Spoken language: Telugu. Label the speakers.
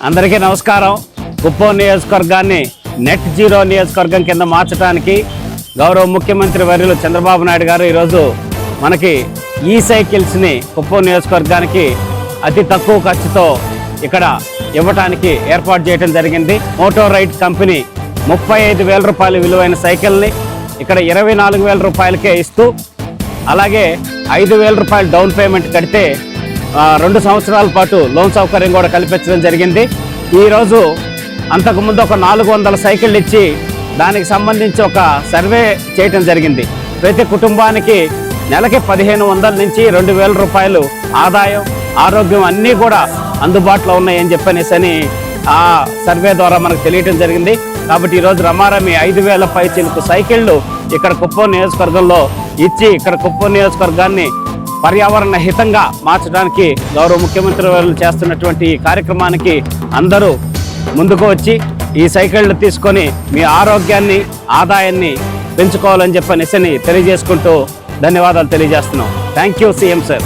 Speaker 1: అందరికీ నమస్కారం. కుప్పం నియోజకవర్గాన్ని నెట్ జీరో నియోజకవర్గం కింద మార్చడానికి గౌరవ ముఖ్యమంత్రి వర్యులు చంద్రబాబు నాయుడు గారు ఈరోజు మనకి ఈ సైకిల్స్ని కుప్పం నియోజకవర్గానికి అతి తక్కువ ఖర్చుతో ఇక్కడ ఇవ్వటానికి ఏర్పాటు చేయడం జరిగింది. మోటో రైడ్ కంపెనీ 35,000 రూపాయల విలువైన సైకిల్ని ఇక్కడ 24,000 రూపాయలకే ఇస్తూ, అలాగే 5,000 రూపాయలు డౌన్ పేమెంట్ కడితే 2 సంవత్సరాల పాటు లోన్ సౌకర్యం కూడా కల్పించడం జరిగింది. ఈరోజు అంతకుముందు ఒక 400 సైకిళ్ళు ఇచ్చి దానికి సంబంధించి ఒక సర్వే చేయటం జరిగింది. ప్రతి కుటుంబానికి నెలకి 1,500 నుంచి 2,000 రూపాయలు ఆదాయం, ఆరోగ్యం అన్నీ కూడా అందుబాటులో ఉన్నాయని చెప్పనేసి ఆ సర్వే ద్వారా మనకు తెలియటం జరిగింది. కాబట్టి ఈరోజు రమారమి 5,000 పైచిలకు సైకిళ్ళు ఇక్కడ కుప్పం నియోజకవర్గంలో ఇచ్చి ఇక్కడ కుప్పం నియోజకవర్గాన్ని పర్యావరణ హితంగా మార్చడానికి గౌరవ ముఖ్యమంత్రి వారు చేస్తున్నటువంటి ఈ కార్యక్రమానికి అందరూ ముందుకు వచ్చి ఈ సైకిళ్ళు తీసుకొని మీ ఆరోగ్యాన్ని, ఆదాయాన్ని పెంచుకోవాలని చెప్పనేసి తెలియజేసుకుంటూ ధన్యవాదాలు తెలియజేస్తున్నాం. Thank you CM sir.